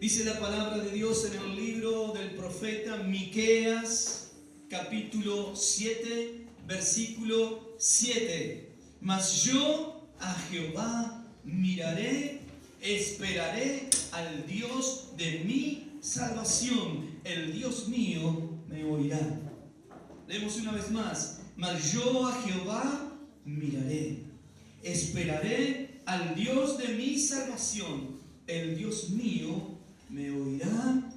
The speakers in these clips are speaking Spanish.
Dice la palabra de Dios en el libro del profeta Miqueas, capítulo 7, versículo 7. Mas yo a Jehová miraré, esperaré al Dios de mi salvación. El Dios mío me oirá. Leemos una vez más. Mas yo a Jehová miraré, esperaré al Dios de mi salvación. El Dios mío me oirá.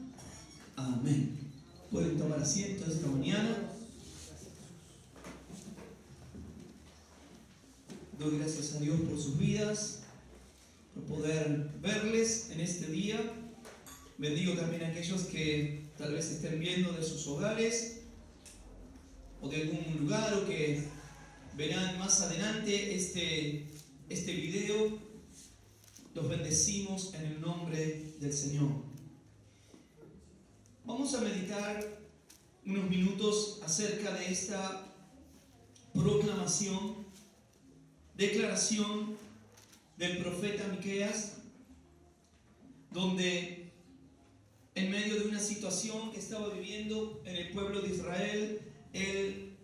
Amén. Pueden tomar asiento esta mañana. Doy gracias a Dios por sus vidas, por poder verles en este día. Bendigo también a aquellos que tal vez estén viendo de sus hogares o de algún lugar, o que verán más adelante este video. Los bendecimos en el nombre del Señor. Vamos a meditar unos minutos acerca de esta proclamación, declaración del profeta Miqueas, donde en medio de una situación que estaba viviendo en el pueblo de Israel, él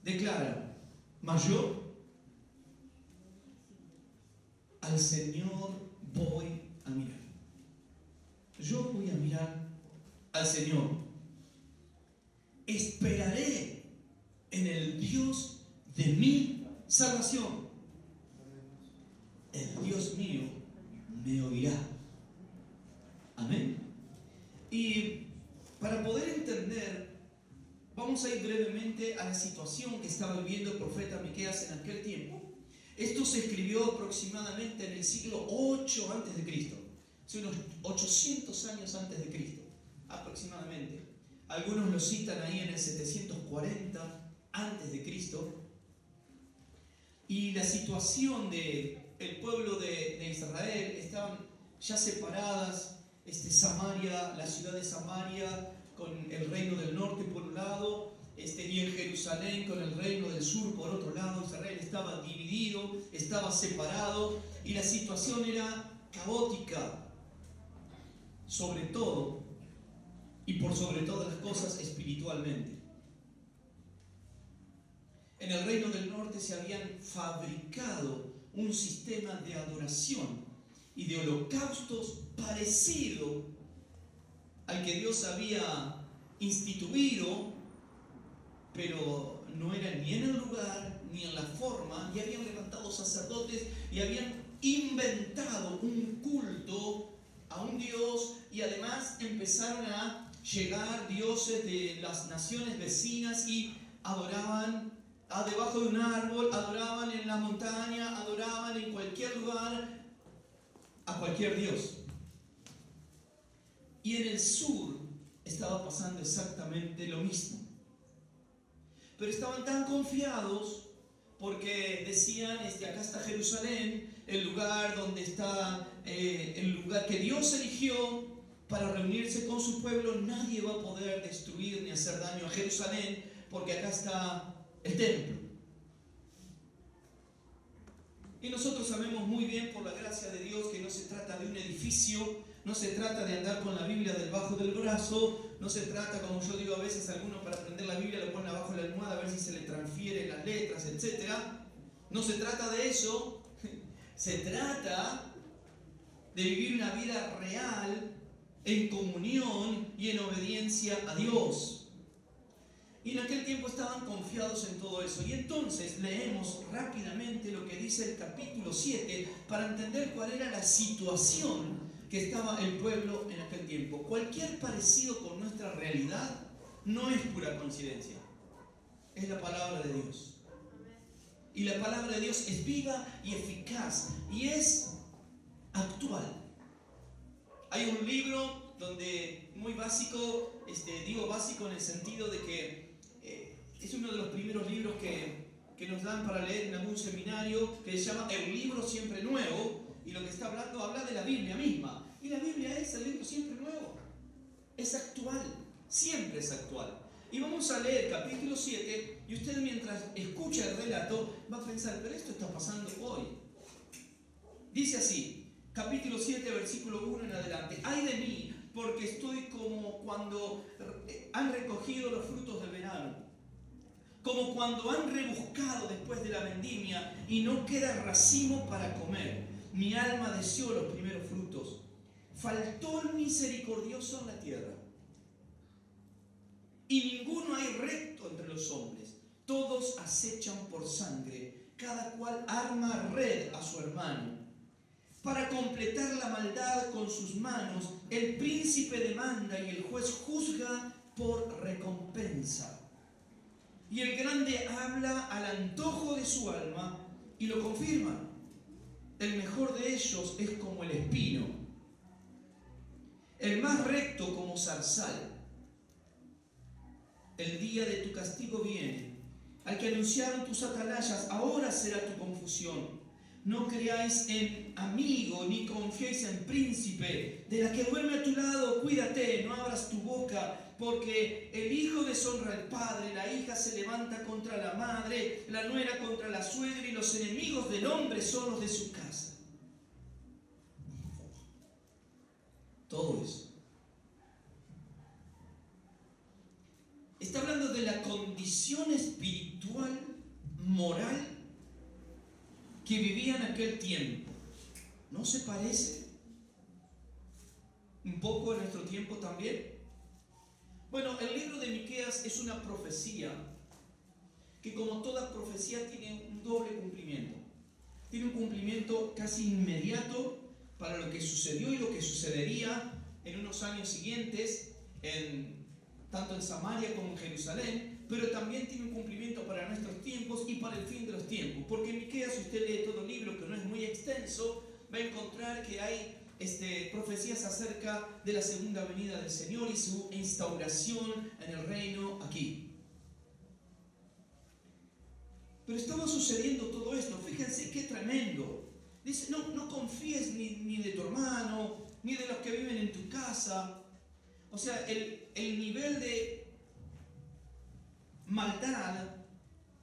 declara: mas yo al Señor voy a mirar. Yo voy a mirar al Señor. Esperaré en el Dios de mi salvación. El Dios mío me oirá. Amén. Y para poder entender, vamos a ir brevemente a la situación que estaba viviendo el profeta Miqueas en aquel tiempo. Esto se escribió aproximadamente en el siglo 8 antes de Cristo, hace unos 800 años antes de Cristo, aproximadamente. Algunos lo citan ahí en el 740 antes de Cristo. Y la situación del pueblo de Israel, estaban ya separadas, Samaria, la ciudad de Samaria, con el reino del norte por un lado, y en Jerusalén con el reino del sur por otro lado. Israel estaba dividido, estaba separado, y la situación era caótica, sobre todo y por sobre todas las cosas espiritualmente. En el reino del norte se habían fabricado un sistema de adoración y de holocaustos parecido al que Dios había instituido, pero no era ni en el lugar ni en la forma, y habían levantado sacerdotes y habían inventado un culto a un Dios, y además empezaron a llegar dioses de las naciones vecinas y adoraban debajo de un árbol, adoraban en la montaña, adoraban en cualquier lugar a cualquier Dios. Y en el sur estaba pasando exactamente lo mismo. Pero estaban tan confiados porque decían: acá está Jerusalén, el lugar donde está, el lugar que Dios eligió para reunirse con su pueblo. Nadie va a poder destruir ni hacer daño a Jerusalén, porque acá está el templo. Y nosotros sabemos muy bien, por la gracia de Dios, que no se trata de un edificio, no se trata de andar con la Biblia debajo del brazo, no se trata, como yo digo a veces, algunos para aprender la Biblia lo ponen abajo de la almohada a ver si se le transfieren las letras, etc. No se trata de eso. Se trata de vivir una vida real, en comunión y en obediencia a Dios. Y en aquel tiempo estaban confiados en todo eso. Y entonces leemos rápidamente lo que dice el capítulo 7 para entender cuál era la situación que estaba el pueblo en aquel tiempo. Cualquier parecido con nuestra realidad no es pura coincidencia. Es la palabra de Dios. Y la palabra de Dios es viva y eficaz y es actual. Hay un libro donde, muy básico, digo básico en el sentido de que es uno de los primeros libros que nos dan para leer en algún seminario, que se llama El Libro Siempre Nuevo, y lo que está hablando habla de la Biblia misma. Y la Biblia es el libro siempre nuevo. Es actual, siempre es actual. Y vamos a leer capítulo 7, y usted, mientras escucha el relato, va a pensar: pero esto está pasando hoy. Dice así, capítulo 7, versículo 1 en adelante: ay de mí, porque estoy como cuando han recogido los frutos del verano, como cuando han rebuscado después de la vendimia y no queda racimo para comer. Mi alma deseó los primeros frutos. Faltó el misericordioso en la tierra. Y ninguno hay recto entre los hombres. Todos acechan por sangre. Cada cual arma red a su hermano. Para completar la maldad con sus manos, el príncipe demanda y el juez juzga por recompensa. Y el grande habla al antojo de su alma y lo confirma. El mejor de ellos es como el espino, el más recto como zarzal. El día de tu castigo viene. Al que anunciaron tus atalayas, ahora será tu confusión. No creáis en amigo, ni confiéis en príncipe. De la que duerme a tu lado, cuídate, no abras tu boca, porque el hijo deshonra al padre, la hija se levanta contra la madre, la nuera contra la suegra, y los enemigos del hombre son los de su casa. Todo eso. Está hablando de la condición espiritual, moral, que vivía en aquel tiempo. ¿No se parece un poco a nuestro tiempo también? Bueno, el libro de Miqueas es una profecía que, como toda profecía, tiene un doble cumplimiento. Tiene un cumplimiento casi inmediato para lo que sucedió y lo que sucedería en unos años siguientes, tanto en Samaria como en Jerusalén, pero también tiene un cumplimiento para nuestros tiempos y para el fin de los tiempos. Porque en Miqueas, si usted lee todo el libro, que no es muy extenso, va a encontrar que hay profecías acerca de la segunda venida del Señor y su instauración en el reino aquí. Pero estaba sucediendo todo esto. Fíjense qué tremendo. Dice, no confíes ni de tu hermano, ni de los que viven en tu casa. O sea, el nivel de maldad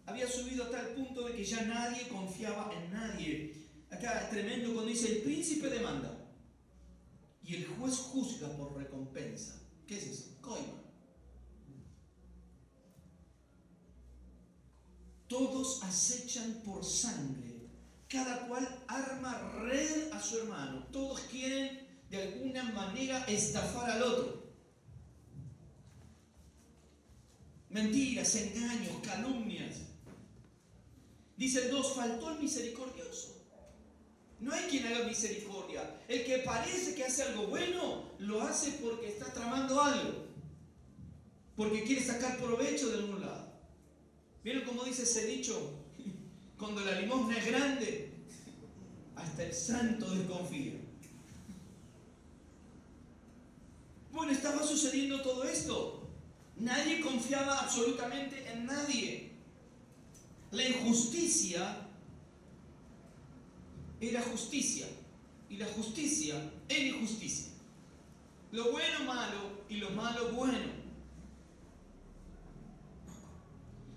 había subido a tal punto de que ya nadie confiaba en nadie. Acá es tremendo cuando dice, el príncipe demanda y el juez juzga por recompensa. ¿Qué es eso? Coima. Todos acechan por sangre, cada cual arma red a su hermano. Todos quieren de alguna manera estafar al otro. Mentiras, engaños, calumnias. Dice el 2, faltó el misericordioso. No hay quien haga misericordia. El que parece que hace algo bueno, lo hace porque está tramando algo. Porque quiere sacar provecho de algún lado. ¿Vieron cómo dice ese dicho? Cuando la limosna es grande, hasta el santo desconfía. Bueno, estaba sucediendo todo esto. Nadie confiaba absolutamente en nadie. La injusticia era justicia y la justicia era injusticia. Lo bueno malo y lo malo bueno.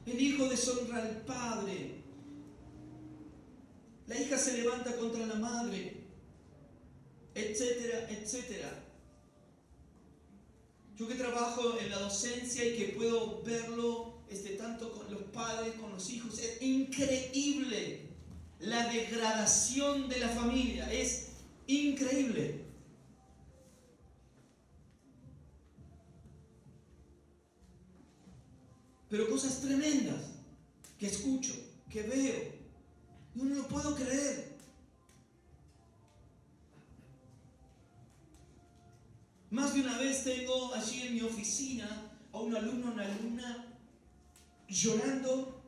El hijo deshonra al padre. La hija se levanta contra la madre, etcétera, etcétera. Yo que trabajo en la docencia y que puedo verlo tanto con los padres, con los hijos, es increíble la degradación de la familia, es increíble. Pero cosas tremendas que escucho, que veo, yo no lo puedo creer. Más de una vez tengo allí en mi oficina a un alumno o una alumna llorando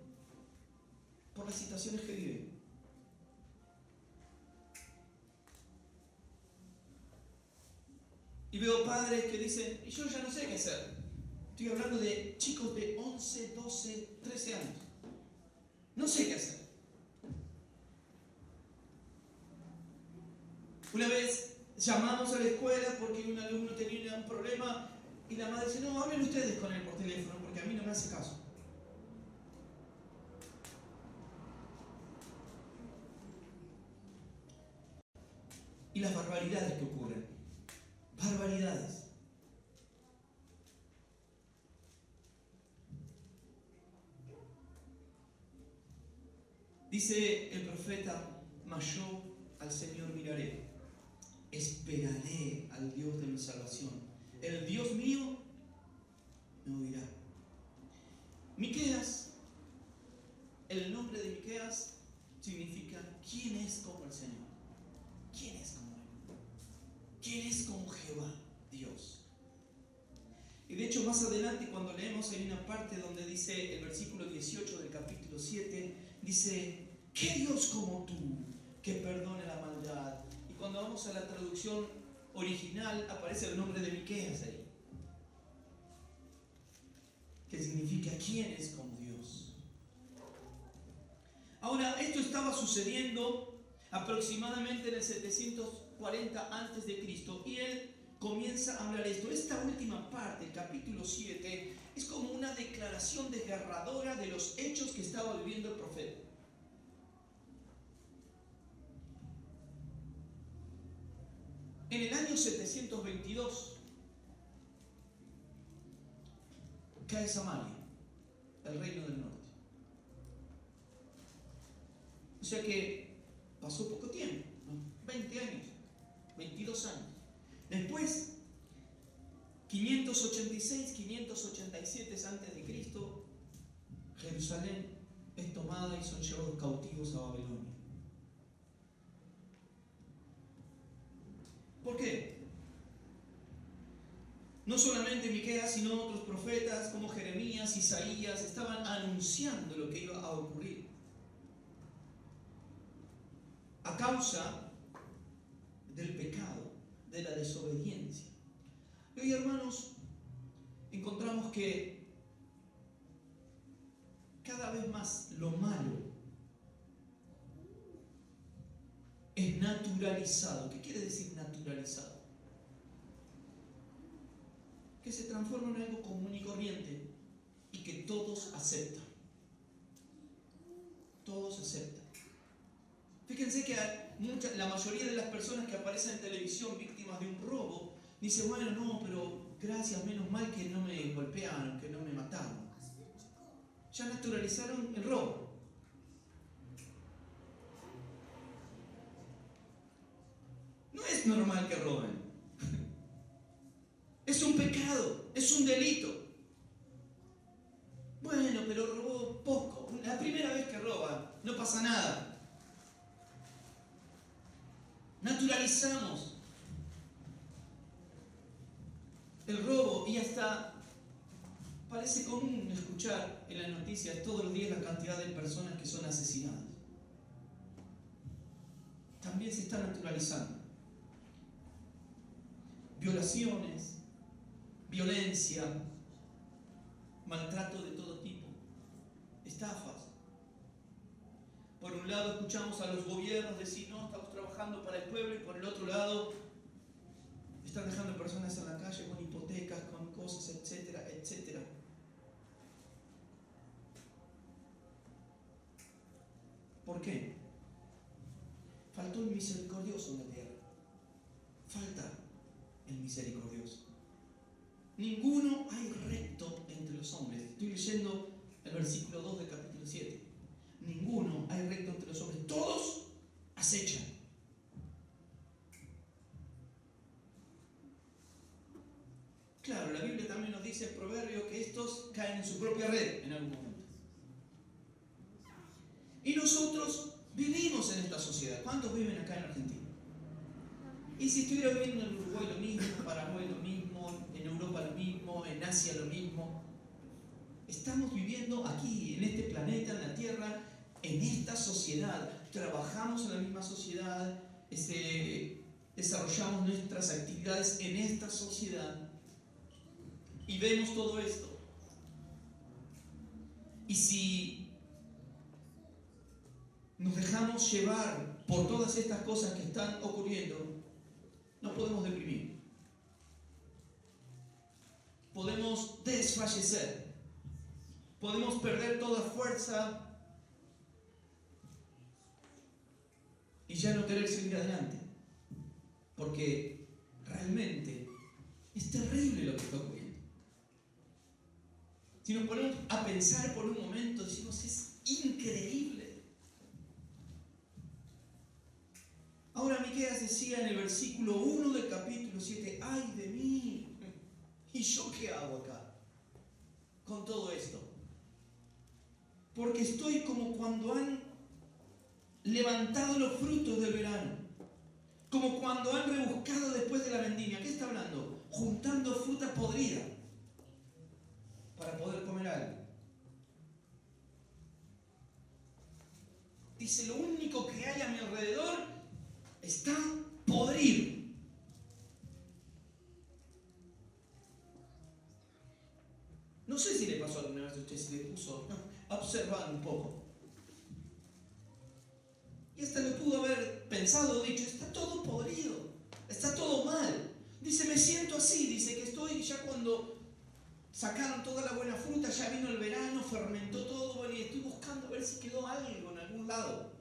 por las situaciones que vive. Y veo padres que dicen, yo ya no sé qué hacer. Estoy hablando de chicos de 11, 12, 13 años. No sé qué hacer. Una vez llamamos a la escuela porque un alumno tenía un problema y la madre dice, no, hablen ustedes con él por teléfono porque a mí no me hace caso. Y las barbaridades que ocurren. Barbaridades. Dice el profeta: mas yo al Señor miraré, esperaré al Dios de mi salvación. El Dios mío me oirá. Miqueas, el nombre de Miqueas significa ¿quién es como el Señor? ¿Quién es como Él? ¿Quién es como Jehová, Dios? Y de hecho más adelante cuando leemos hay una parte donde dice, el versículo 18 del capítulo 7, dice: ¿qué Dios como tú que perdone la maldad? Y cuando vamos a la traducción original aparece el nombre de Miqueas ahí, que significa ¿quién es como Dios? Ahora, esto estaba sucediendo aproximadamente en el 740 antes de Cristo, y él comienza a hablar esto. Esta última parte, el capítulo 7, es como una declaración desgarradora de los hechos que estaba viviendo el profeta. En el año 722 cae Samaria, el reino del norte. O sea que pasó poco tiempo, ¿no? 20 años, 22 años. Después, 586, 587 antes de Cristo, Jerusalén es tomada y son llevados cautivos a Babilonia. ¿Por qué? No solamente Miqueas, sino otros profetas como Jeremías, Isaías, estaban anunciando lo que iba a ocurrir. A causa del pecado, de la desobediencia. Y hoy, hermanos, encontramos que cada vez más lo malo es naturalizado. ¿Qué quiere decir naturalizado? Que se transforma en algo común y corriente y que todos aceptan. Todos aceptan. Fíjense que la mayoría de las personas que aparecen en televisión víctimas de un robo, dicen: bueno, no, pero gracias, menos mal que no me golpearon, que no me mataron. Ya naturalizaron el robo. No es normal que roben. Es un pecado, es un delito. Bueno, pero robó poco. La primera vez que roba, no pasa nada. Naturalizamos el robo y hasta parece común escuchar en las noticias todos los días la cantidad de personas que son asesinadas. También se está naturalizando. Violaciones, violencia, maltrato de todo tipo, estafas. Por un lado escuchamos a los gobiernos decir: no, estamos trabajando para el pueblo, y por el otro lado están dejando personas en la calle con hipotecas, con cosas, etcétera, etcétera. ¿Por qué? Faltó el misericordioso en la tierra. Falta el misericordioso. Ninguno hay recto entre los hombres. Estoy leyendo el versículo 2 del capítulo 7. Ninguno hay recto entre los hombres. Todos acechan. Claro, la Biblia también nos dice en Proverbio que estos caen en su propia red en algún momento. Y nosotros vivimos en esta sociedad. ¿Cuántos viven acá en Argentina? Y si estuviera viviendo en Uruguay lo mismo, en Paraguay lo mismo, en Europa lo mismo, en Asia lo mismo. Estamos viviendo aquí, en este planeta, en la Tierra, en esta sociedad. Trabajamos en la misma sociedad, desarrollamos nuestras actividades en esta sociedad y vemos todo esto. Y si nos dejamos llevar por todas estas cosas que están ocurriendo, nos podemos deprimir. Podemos desfallecer. Podemos perder toda fuerza y ya no querer seguir adelante. Porque realmente es terrible lo que está ocurriendo. Si nos ponemos a pensar por un momento, decimos: es increíble. decía en el versículo 1 del capítulo 7, ¡ay de mí! ¿Y yo qué hago acá con todo esto? Porque estoy como cuando han levantado los frutos del verano, como cuando han rebuscado después de la vendimia. ¿Qué está hablando? Juntando fruta podrida para poder comer algo. Dice, lo único que hay a mi alrededor está podrido. No sé si le pasó alguna vez a usted, si le puso a observar un poco. Y hasta lo pudo haber pensado, dicho, está todo podrido, está todo mal. Dice, me siento así, dice que estoy ya cuando sacaron toda la buena fruta, ya vino el verano, fermentó todo, bueno, y estoy buscando a ver si quedó algo en algún lado.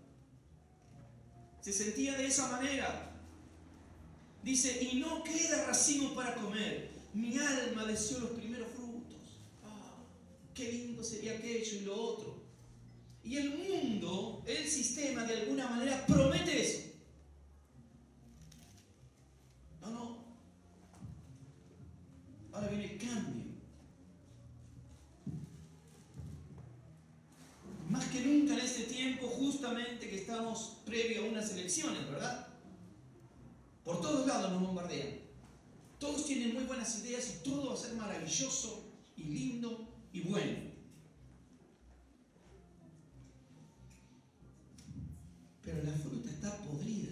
Se sentía de esa manera. Dice, y no queda racimo para comer. Mi alma deseó los primeros frutos. Qué lindo sería aquello y lo otro. Y el mundo, el sistema, de alguna manera promete eso. No. Ahora viene el cambio. Más que nunca en este tiempo, justamente que estamos previo a unas elecciones, ¿verdad? Por todos lados nos bombardean. Todos tienen muy buenas ideas y todo va a ser maravilloso y lindo y bueno. Pero la fruta está podrida.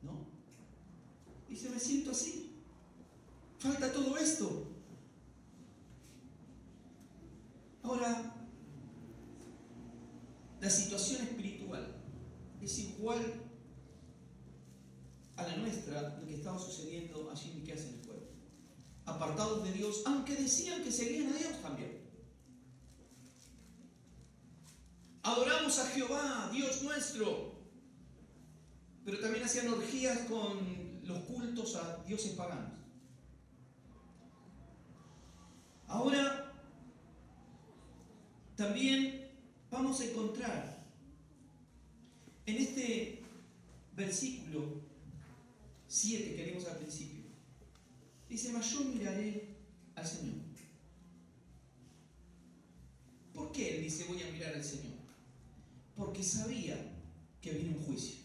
¿No? Dice, me siento así. Falta todo esto. Ahora, la situación espiritual es igual a la nuestra, lo que estaba sucediendo allí en Miqueas en el pueblo. Apartados de Dios, aunque decían que seguían a Dios también. Adoramos a Jehová, Dios nuestro, pero también hacían orgías con los cultos a dioses paganos. Ahora, también vamos a encontrar en este versículo 7 que leímos al principio, dice, mas yo miraré al Señor. ¿Por qué él dice, voy a mirar al Señor? Porque sabía que venía un juicio.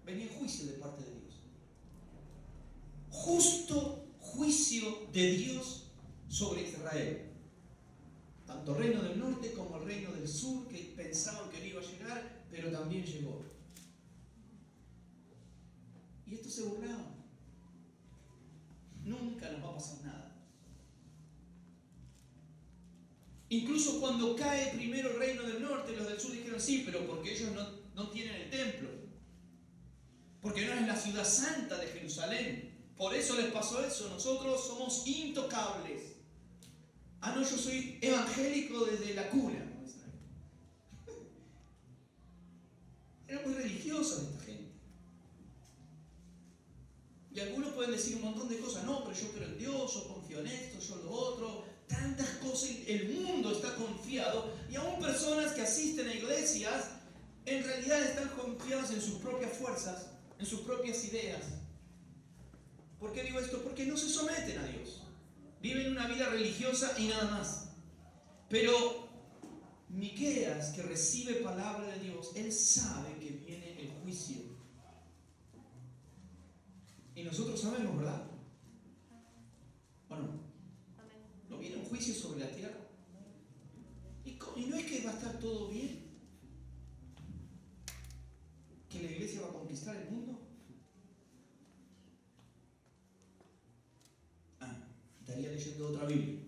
Venía un juicio de parte de Dios. Justo juicio de Dios sobre Israel. Tanto el reino del norte como el reino del sur, que pensaban que no iba a llegar, pero también llegó. Y estos se burlaban. Nunca nos va a pasar nada. Incluso cuando cae primero el reino del norte, los del sur dijeron sí, pero porque ellos no tienen el templo. Porque no es la ciudad santa de Jerusalén. Por eso les pasó eso. Nosotros somos intocables. Ah, no, yo soy evangélico desde la cuna. Eran muy religiosos esta gente. Y algunos pueden decir un montón de cosas. No, pero yo creo en Dios, yo confío en esto, yo lo otro. Tantas cosas, el mundo está confiado. Y aún personas que asisten a iglesias, en realidad están confiados en sus propias fuerzas, en sus propias ideas. ¿Por qué digo esto? Porque no se someten a Dios. Viven una vida religiosa y nada más. Pero Miqueas, que recibe palabra de Dios, él sabe que viene el juicio. Y nosotros sabemos, ¿verdad? ¿O no? ¿No viene un juicio sobre la tierra? ¿Y no es que va a estar todo bien? ¿Que la iglesia va a conquistar el mundo? Estaría leyendo otra Biblia.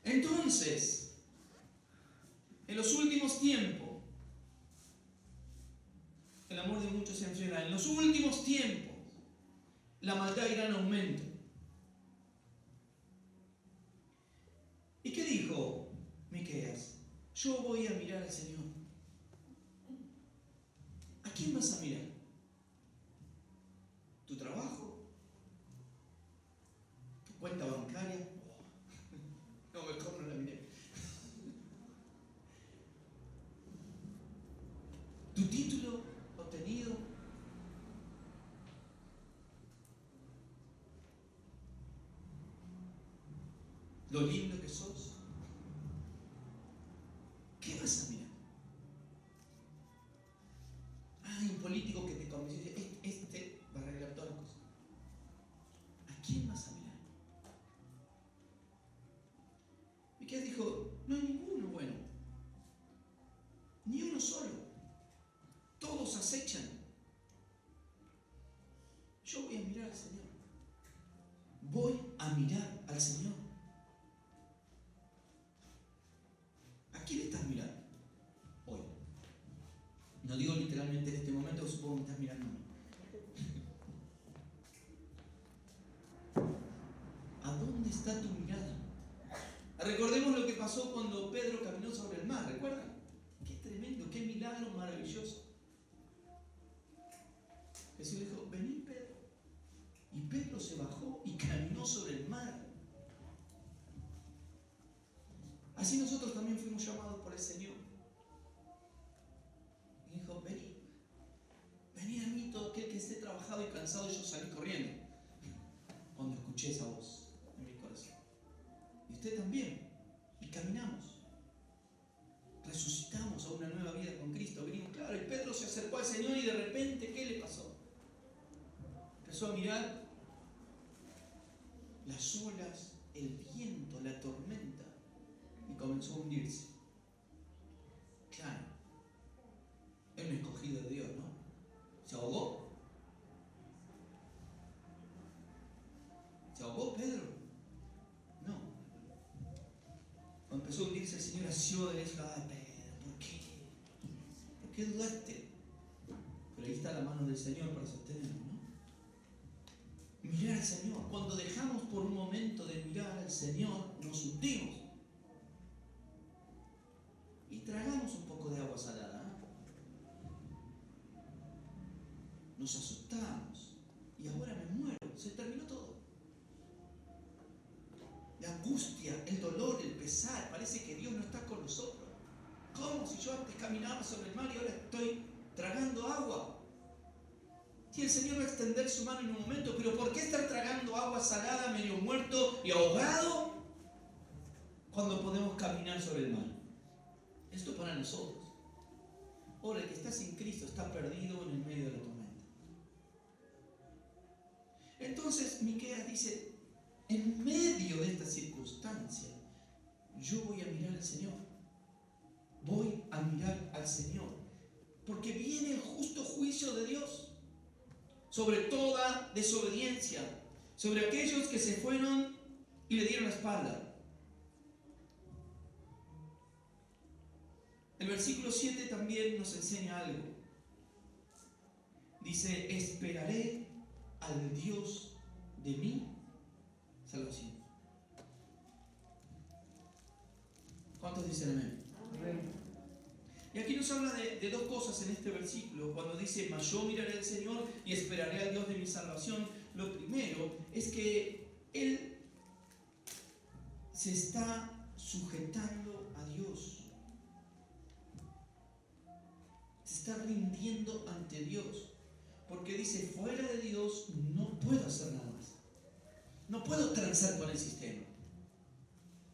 Entonces, en los últimos tiempos, el amor de muchos se enfriará. En los últimos tiempos, la maldad irá en aumento. ¿Y qué dijo Miqueas? Yo voy a mirar al Señor. ¿A quién vas a mirar? ¿Tu trabajo? ¿Tu cuenta bancaria? No, mejor no la miré. lo lindo que sos, ¿qué vas a mirar? Hay un político que te convenció, este va a arreglar todas las cosas. ¿A quién vas a mirar? Miqueas dijo, no hay ninguno bueno, ni uno solo, todos acechan. Yo voy a mirar al Señor. Voy a mirar al Señor. ¿A quién estás mirando hoy? No digo literalmente en este momento, supongo que me estás mirando a mí. ¿A dónde está tu mirada? Recordemos lo que pasó cuando Pedro caminó sobre el mar, ¿recuerdan? Qué tremendo, qué milagro maravilloso. Jesús dijo, vení Pedro. Y Pedro se bajó y caminó sobre el mar. Así nosotros también fuimos llamados por el Señor. Y dijo, vení. Vení a mí todo aquel que esté trabajado y cansado, y yo salí corriendo cuando escuché esa voz en mi corazón. Y usted también. Y caminamos. Resucitamos a una nueva vida con Cristo. Venimos, claro, y Pedro se acercó al Señor y de repente, ¿qué le pasó? Empezó a mirar las olas, el viento, la tormenta, y comenzó a hundirse. Claro, es un escogido de Dios, ¿no? ¿Se ahogó? ¿Se ahogó Pedro? No. Cuando empezó a hundirse, el Señor asió de él, ay Pedro, ¿por qué? ¿Por qué dudaste? Pero ahí está la mano del Señor para sostenernos, ¿no? Mirar al Señor. Cuando dejamos por un momento de mirar al Señor, nos hundimos. Y tragamos un poco de agua salada. Nos asustamos. Y ahora me muero. Se terminó todo. La angustia, el dolor, el pesar. Parece que Dios no está con nosotros. ¿Cómo? Si yo antes caminaba sobre el mar y ahora estoy tragando agua. Y el Señor va a extender su mano en un momento, pero ¿por qué estar tragando agua salada, medio muerto y ahogado cuando podemos caminar sobre el mar? Esto para nosotros. Ahora, el que está sin Cristo está perdido en el medio de la tormenta. Entonces, Miqueas dice, en medio de esta circunstancia, yo voy a mirar al Señor. Voy a mirar al Señor. Porque viene el justo juicio de Dios sobre toda desobediencia, sobre aquellos que se fueron y le dieron la espalda. El versículo 7 también nos enseña algo. Dice, esperaré al Dios de mi salvación. ¿Cuántos dicen amén? Amén. Y aquí nos habla de dos cosas en este versículo. Cuando dice, mas yo miraré al Señor y esperaré al Dios de mi salvación. Lo primero es que Él se está sujetando a Dios. Se está rindiendo ante Dios. Porque dice, fuera de Dios no puedo hacer nada más. No puedo transar con el sistema.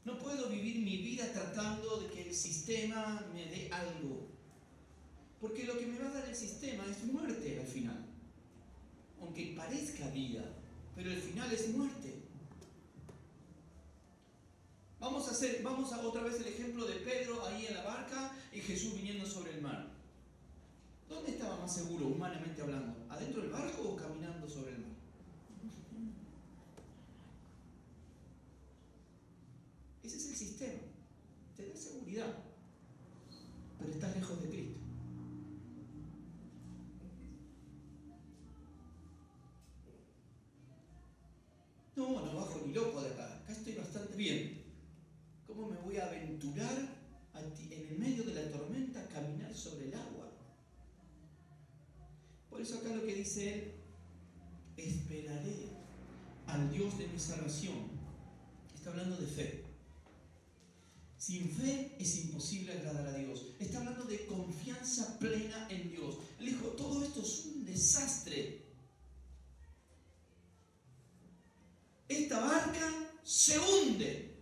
No puedo vivir mi vida tratando de que el sistema me dé algo. Porque lo que me va a dar el sistema es muerte al final. Aunque parezca vida, pero el final es muerte. Vamos a otra vez el ejemplo de Pedro ahí en la barca y Jesús viniendo sobre el mar. ¿Dónde estaba más seguro, humanamente hablando? ¿Adentro del barco o caminando sobre el mar? Ese es el sistema. Te da seguridad, pero estás lejos de Cristo. No bajo ni loco de acá. Acá estoy bastante bien. ¿Cómo me voy a aventurar en el medio de la tormenta a caminar sobre el agua? Por eso acá lo que dice él, esperaré al Dios de mi salvación. Está hablando de fe. Sin fe es imposible agradar a Dios. Está hablando de confianza plena en Dios. Él dijo, todo esto es un desastre. Esta barca se hunde.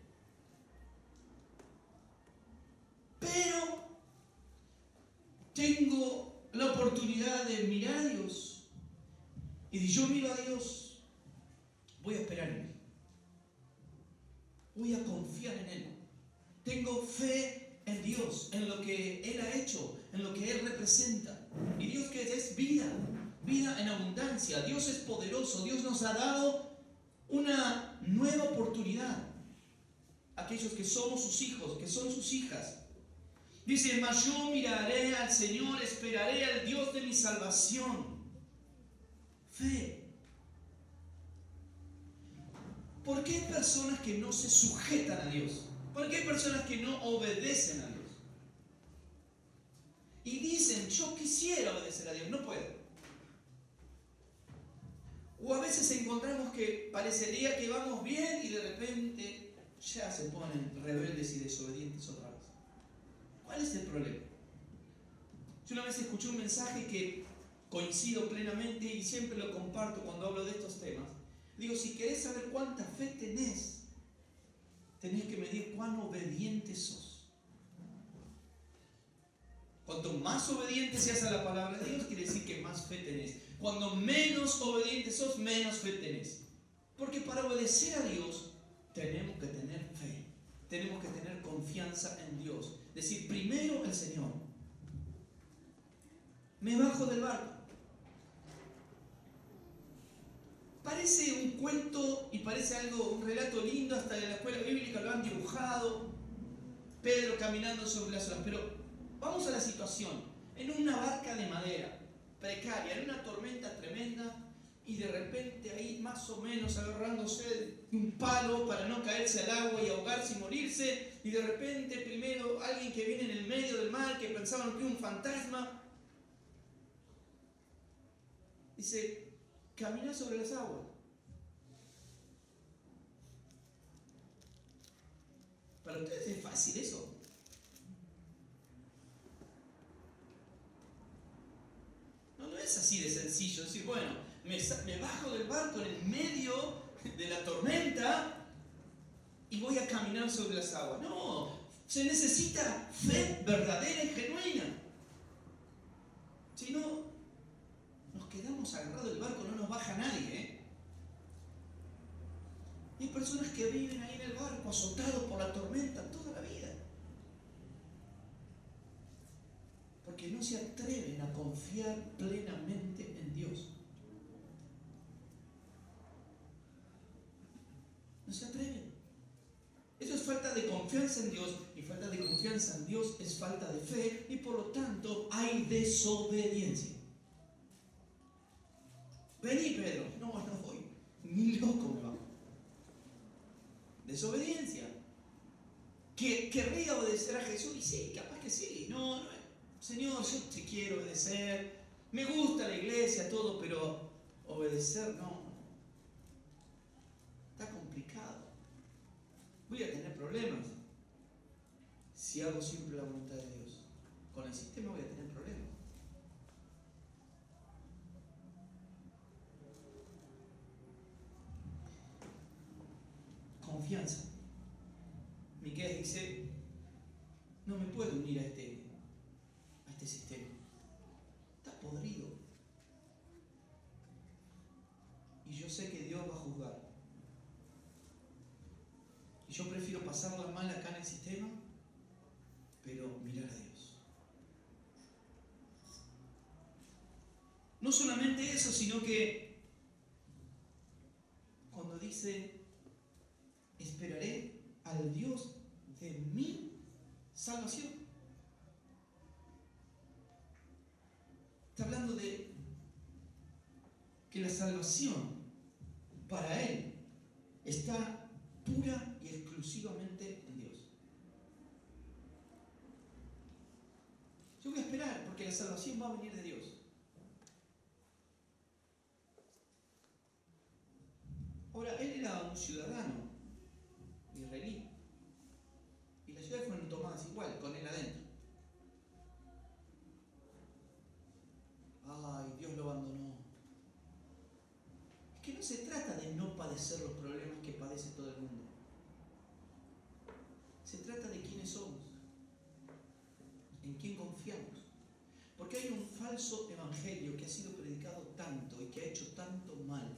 tengo la oportunidad de mirar a Dios. Y si yo miro a Dios, voy a esperar en Él. Voy a confiar en Él. Tengo fe en Dios, en lo que Él ha hecho, en lo que Él representa. Y Dios que es vida, vida en abundancia. Dios es poderoso. Dios nos ha dado una nueva oportunidad. Aquellos que somos sus hijos, que son sus hijas. Dice, mas yo miraré al Señor, esperaré al Dios de mi salvación. Fe. ¿Por qué hay personas que no se sujetan a Dios? ¿Por qué hay personas que no obedecen a Dios? Y dicen, yo quisiera obedecer a Dios, no puedo. O a veces encontramos que parecería que vamos bien y de repente ya se ponen rebeldes y desobedientes otra vez. ¿Cuál es el problema? Yo una vez escuché un mensaje que coincido plenamente y siempre lo comparto cuando hablo de estos temas. Digo, si querés saber cuánta fe tenés, tenés que medir cuán obediente sos. Cuanto más obediente seas a la palabra de Dios, quiere decir que más fe tenés. Cuando menos obediente sos, menos fe tenés. Porque para obedecer a Dios, tenemos que tener fe. Tenemos que tener confianza en Dios. Decir, primero el Señor. Me bajo del barco. Parece un cuento y parece algo, un relato lindo, hasta en la escuela bíblica lo han dibujado. Pedro caminando sobre las olas. Pero vamos a la situación. En una barca de madera, precaria, en una tormenta tremenda, y de repente ahí más o menos agarrándose de un palo para no caerse al agua y ahogarse y morirse, y de repente primero alguien que viene en el medio del mar, que pensaban que era un fantasma, dice, camina sobre las aguas. ¿Para ustedes es fácil eso? No es así de sencillo. Decir, bueno, me bajo del barco en el medio de la tormenta y voy a caminar sobre las aguas. No, se necesita fe verdadera y genuina. Si no, nos quedamos agarrados del barco, no nos baja nadie. Y hay personas que viven ahí en el barco, azotados por la tormenta toda la vida. Porque no se atreven a confiar plenamente en Dios. No se atreven. Eso es falta de confianza en Dios, y falta de confianza en Dios es falta de fe, y por lo tanto hay desobediencia. Vení, Pedro. No voy. Ni loco me va. Desobediencia. ¿Que querría obedecer a Jesús? Y sí, capaz que sí. No, Señor, yo te quiero obedecer. Me gusta la iglesia, todo, pero obedecer no. Está complicado. Voy a tener problemas si hago siempre la voluntad de Dios. Con el sistema voy a tener problemas. Confianza. Miqueas dice, no me puedo unir a este sistema. Está podrido. Y yo sé que Dios va a juzgar. Y yo prefiero pasarla mal acá en el sistema, pero mirar a Dios. No solamente eso, sino que cuando dice, esperaré al Dios de mi salvación. Está hablando de que la salvación para Él está pura y exclusivamente en Dios. Yo voy a esperar porque la salvación va a venir de Dios. Ahora, él era un ciudadano israelí y las ciudades fueron tomadas igual, con él adentro. Ay, Dios lo abandonó. Es que no se trata de no padecer los problemas que padece todo el mundo. Se trata de quiénes somos, en quién confiamos. Porque hay un falso evangelio que ha sido predicado tanto y que ha hecho tanto mal.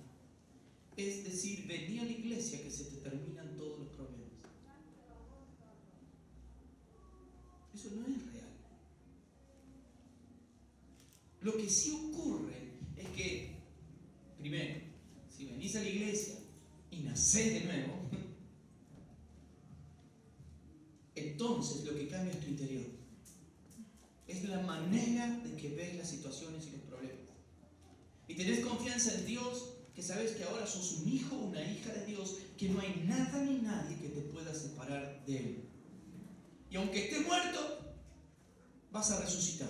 Es decir, vení a la iglesia que se te terminan todos los problemas. Eso no es real. Lo que sí ocurre es que, primero, si venís a la iglesia y nacés de nuevo, entonces lo que cambia es tu interior. Es la manera de que ves las situaciones y los problemas. Y tenés confianza en Dios, que sabes que ahora sos un hijo o una hija de Dios, que no hay nada ni nadie que te pueda separar de Él. Y aunque estés muerto, vas a resucitar.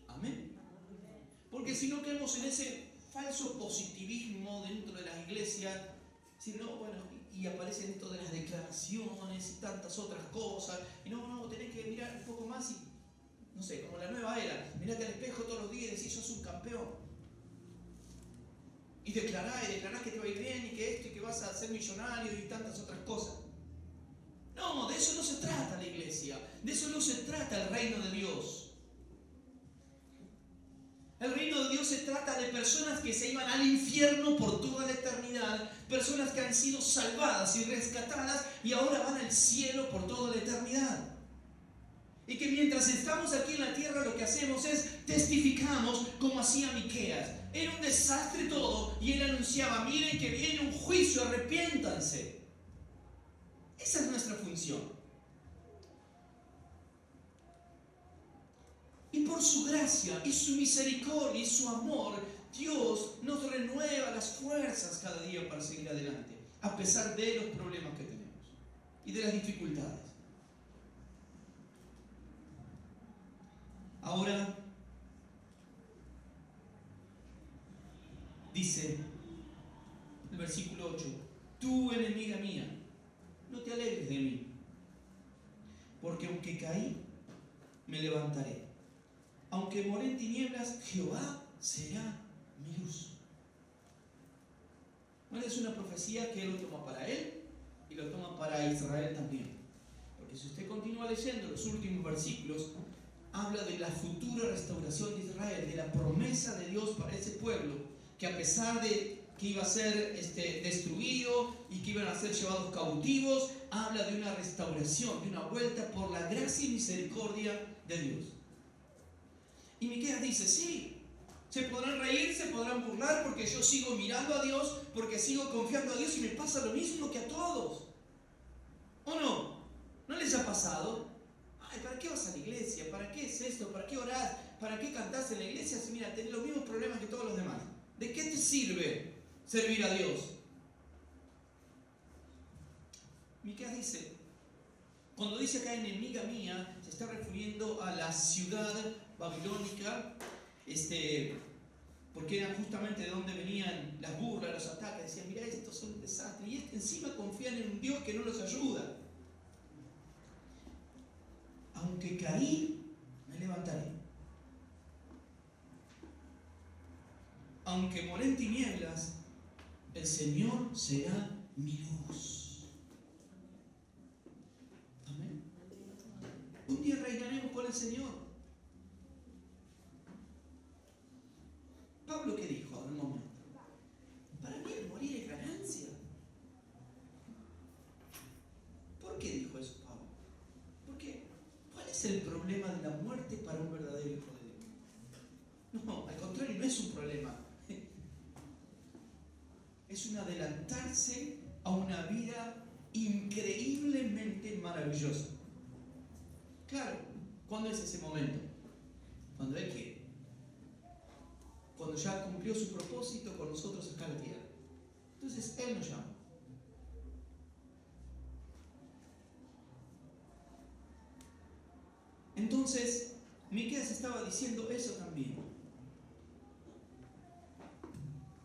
Amén. Porque si no caemos en ese falso positivismo dentro de las iglesias, si no, bueno, y aparecen esto de las declaraciones y tantas otras cosas, y no, tenés que mirar un poco más y, no sé, como la nueva era, mirate al espejo todos los días y decís, sos un campeón. Y declarás que te va a ir bien y que esto y que vas a ser millonario y tantas otras cosas. No, de eso no se trata la iglesia, de eso no se trata el reino de Dios. El reino de Dios se trata de personas que se iban al infierno por toda la eternidad, personas que han sido salvadas y rescatadas y ahora van al cielo por toda la eternidad. Y que mientras estamos aquí en la tierra lo que hacemos es testificamos como hacía Miqueas. Era un desastre todo y él anunciaba, miren que viene un juicio, arrepiéntanse. Esa es nuestra función. Y por su gracia y su misericordia y su amor, Dios nos renueva las fuerzas cada día para seguir adelante, a pesar de los problemas que tenemos y de las dificultades. Ahora, dice el versículo 8, tú, enemiga mía, no te alegres de mí, porque aunque caí, me levantaré. Aunque more en tinieblas, Jehová será mi luz. Bueno, es una profecía que él lo toma para él y lo toma para Israel también. Porque si usted continúa leyendo los últimos versículos, habla de la futura restauración de Israel, de la promesa de Dios para ese pueblo, que a pesar de que iba a ser destruido y que iban a ser llevados cautivos, habla de una restauración, de una vuelta por la gracia y misericordia de Dios. Y Miqueas dice, sí, se podrán reír, se podrán burlar porque yo sigo mirando a Dios, porque sigo confiando a Dios y me pasa lo mismo que a todos. ¿O no? ¿No les ha pasado? Ay, ¿para qué vas a la iglesia? ¿Para qué es esto? ¿Para qué orás? ¿Para qué cantás en la iglesia si mira, tenés los mismos problemas que todos los demás? ¿De qué te sirve servir a Dios? Miqueas dice, cuando dice acá enemiga mía, se está refiriendo a la ciudad babilónica, porque era justamente de donde venían las burlas, los ataques. Decían, mira, estos son un desastre. Y encima confían en un Dios que no los ayuda. Aunque caí, me levantaré. Aunque more en tinieblas, el Señor será mi luz. Amén. Un día reinaremos con el Señor. Pablo, ¿qué dijo en un momento? Para mí el morir es ganancia. ¿Por qué dijo eso Pablo? Porque ¿cuál es el problema de la muerte para un verdadero hijo de Dios? No, al contrario, no es un problema. Es un adelantarse a una vida increíblemente maravillosa. Claro, ¿cuándo es ese momento? Cuando Él quiere. Cuando ya cumplió su propósito con nosotros acá en la tierra. Entonces Él nos llama. Entonces, Miqueas estaba diciendo eso también.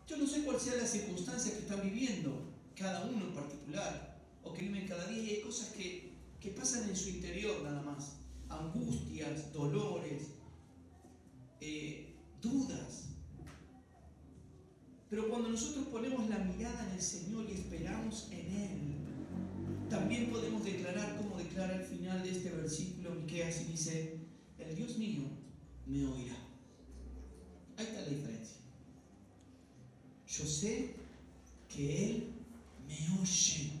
Yo no sé cuál sea la circunstancia que están viviendo cada uno en particular, o que viven cada día, y hay cosas que pasan en su interior nada más. Angustias, dolores, dudas. Pero cuando nosotros ponemos la mirada en el Señor y esperamos en Él, también podemos declarar como declara al final de este versículo Miqueas y dice, el Dios mío me oirá. Ahí está la diferencia. Yo sé que Él me oye.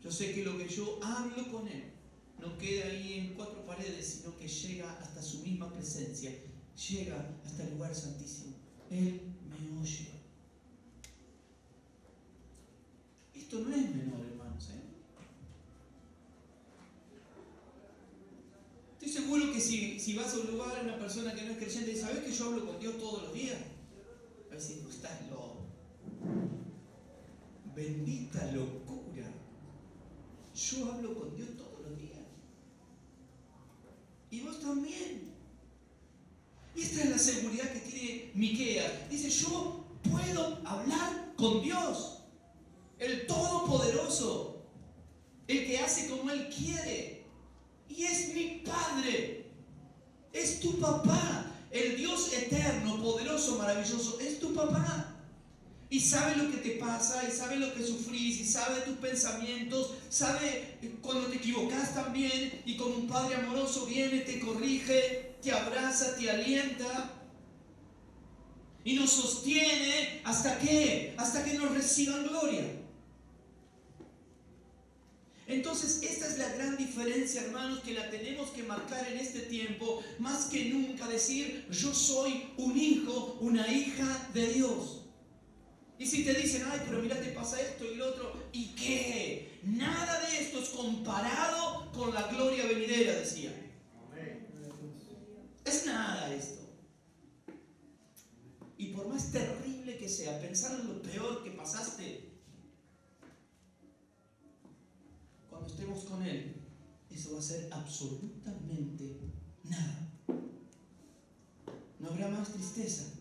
Yo sé que lo que yo hablo con Él no queda ahí en cuatro paredes, sino que llega hasta su misma presencia, llega hasta el lugar santísimo. Él me oye. Esto no es menor, hermanos. Estoy seguro que si vas a un lugar, una persona que no es creyente, dice, ¿sabes que yo hablo con Dios todos los días? Va a decir, tú estás loco. Bendita locura. Yo hablo con Dios todos los días. Y vos también. Y esta es la seguridad que tiene Miqueas. Dice, yo puedo hablar con Dios, el Todopoderoso, el que hace como Él quiere. Y es mi Padre, es tu papá, el Dios eterno, poderoso, maravilloso, es tu papá. Y sabe lo que te pasa, y sabe lo que sufrís, y sabe tus pensamientos, sabe cuando te equivocas también, y como un Padre amoroso viene, te corrige, te abraza, te alienta, y nos sostiene, ¿hasta qué? Hasta que nos reciban gloria. Entonces, esta es la gran diferencia, hermanos, que la tenemos que marcar en este tiempo, más que nunca decir, yo soy un hijo, una hija de Dios. Y si te dicen, ay, pero mira, te pasa esto y lo otro, ¿y qué? Nada de esto es comparado con la gloria venidera, decía. Es nada esto. Y por más terrible que sea, pensar en lo peor que pasaste, cuando estemos con Él, eso va a ser absolutamente nada. No habrá más tristeza,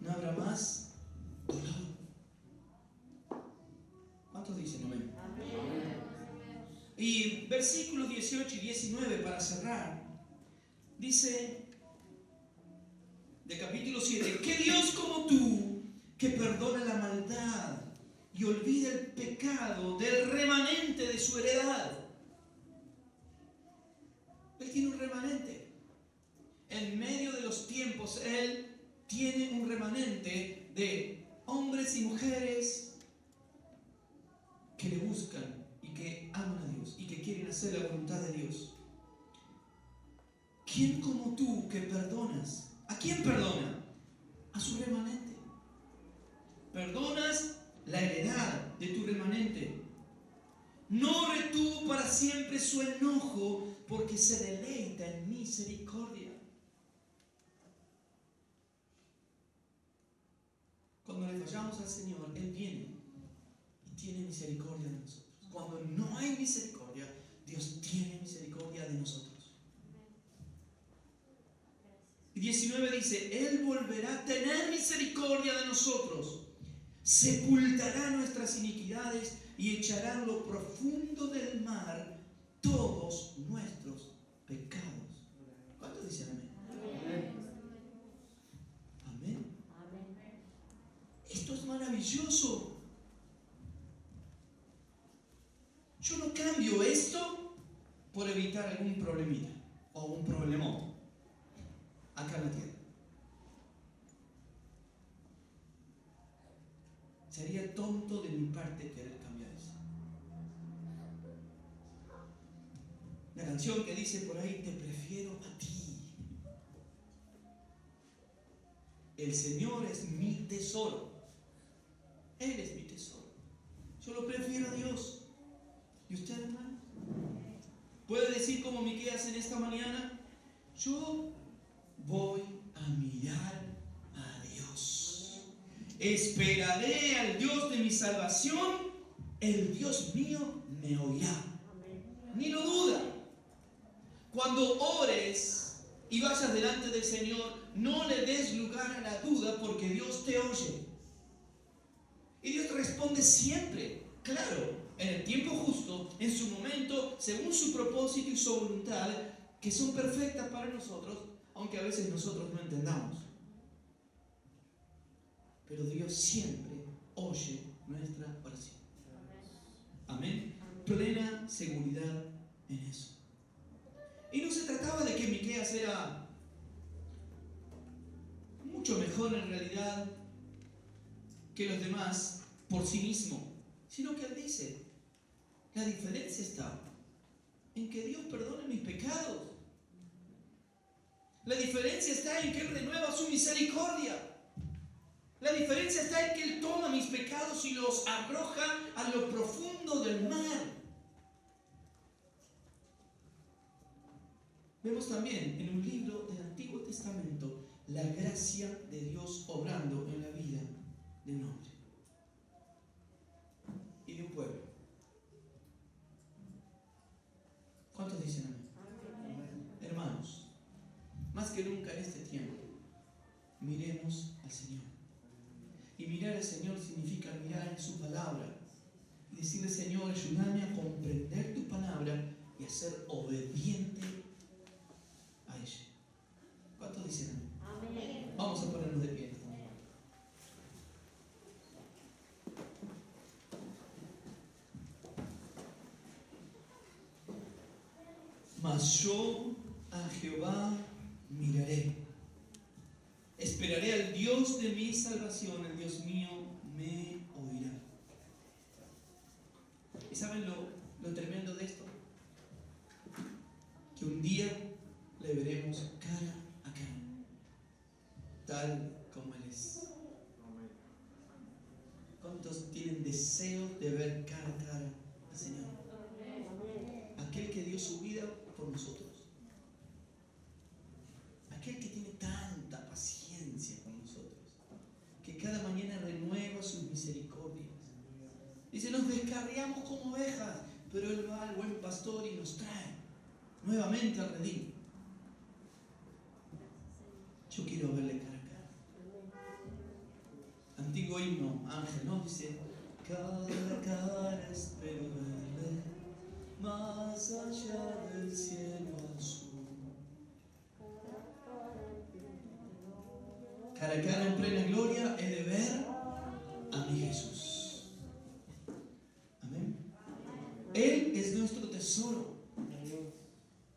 no habrá más dolor. ¿Cuántos dicen amén? Amén. Y versículos 18 y 19 para cerrar, dice de capítulo 7, ¿qué Dios como tú que perdona la maldad y olvida el pecado del remanente de su heredad? Él tiene un remanente. En medio de los tiempos, Él tiene un remanente de hombres y mujeres que le buscan y que aman a Dios y que quieren hacer la voluntad de Dios. ¿Quién como tú que perdonas? ¿A quién perdona? A su remanente. Perdonas la heredad de tu remanente. No retuvo para siempre su enojo, porque se deleita en misericordia. Cuando le fallamos al Señor, Él viene y tiene misericordia de nosotros. Cuando no hay misericordia, Dios tiene misericordia de nosotros. Y 19 dice, Él volverá a tener misericordia de nosotros, sepultará nuestras iniquidades y echará en lo profundo del mar todos nuestros pecados. ¿Cuántos dicen amén? Amén. Amén. Esto es maravilloso. Yo no cambio esto por evitar algún problemita o un problemón acá en la tierra. Sería tonto de mi parte querer cambiar eso. La canción que dice por ahí, te prefiero a ti. El Señor es mi tesoro. Él es mi tesoro. Yo lo prefiero a Dios. ¿Y usted, hermano? ¿Puede decir como Miqueas en esta mañana? Yo voy a mirar a Dios. Esperaré al Dios de mi salvación. El Dios mío me oirá. Ni lo duda. Cuando ores y vayas delante del Señor, no le des lugar a la duda, porque Dios te oye. Y Dios responde siempre, claro, en el tiempo justo, en su momento, según su propósito y su voluntad, que son perfectas para nosotros, aunque a veces nosotros no entendamos. Pero Dios siempre oye nuestra oración. Amén. Plena seguridad en eso. Y no se trataba de que Miqueas era mucho mejor en realidad que los demás por sí mismo, sino que él dice, la diferencia está en que Dios perdone mis pecados. La diferencia está en que Él renueva su misericordia. La diferencia está en que Él toma mis pecados y los arroja a lo profundo del mar. Vemos también en un libro del Antiguo Testamento la gracia de Dios obrando en la vida de un hombre y de un pueblo. ¿Cuántos dicen amén? Hermanos, más que nunca en este tiempo, miremos al Señor. Y mirar al Señor significa mirar en su palabra y decirle, Señor, ayúdame a comprender tu palabra y a ser obediente a ella. ¿Cuántos dicen amén? Amén. Vamos a ponernos de pie. Mas yo a Jehová miraré. Esperaré al Dios de mi salvación, el Dios mío me oirá. ¿Y saben lo tremendo de esto? Que un día le veremos cara a cara, tal como Él es. ¿Cuántos tienen deseo de ver cara a cara al Señor? Aquel que dio su vida por nosotros. Aquel que tiene tanta paciencia con nosotros, que cada mañana renueva sus misericordias. Dice, nos descarriamos como ovejas, pero Él va al buen pastor y nos trae nuevamente al redil. Yo quiero verle cara a cara. Antiguo himno, Ángel, ¿no? Dice, cara a cara espero verle, más allá del cielo azul. Cara a cara en plena gloria he de ver a mi Jesús. Amén. Él es nuestro tesoro.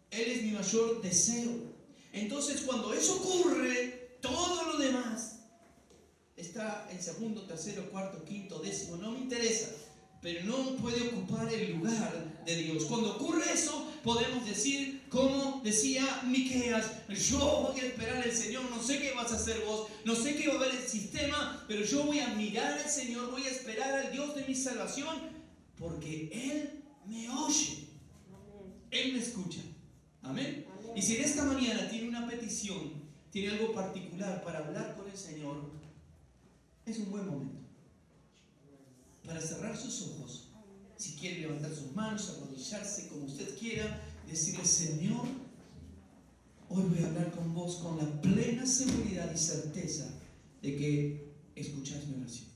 Él es mi mayor deseo. Entonces, cuando eso ocurre, todo lo demás está en segundo, tercero, cuarto, quinto, décimo, no me interesa, pero no puede ocupar el lugar de Dios. Cuando ocurre eso, podemos decir, como decía Miqueas, yo voy a esperar al Señor, no sé qué vas a hacer vos, no sé qué va a haber el sistema, pero yo voy a mirar al Señor, voy a esperar al Dios de mi salvación, porque Él me oye, Él me escucha. Amén. Y si en esta mañana tiene una petición, tiene algo particular para hablar con el Señor, es un buen momento para cerrar sus ojos. Si quiere levantar sus manos, arrodillarse como usted quiera, decirle, Señor, hoy voy a hablar con vos con la plena seguridad y certeza de que escuchás mi oración.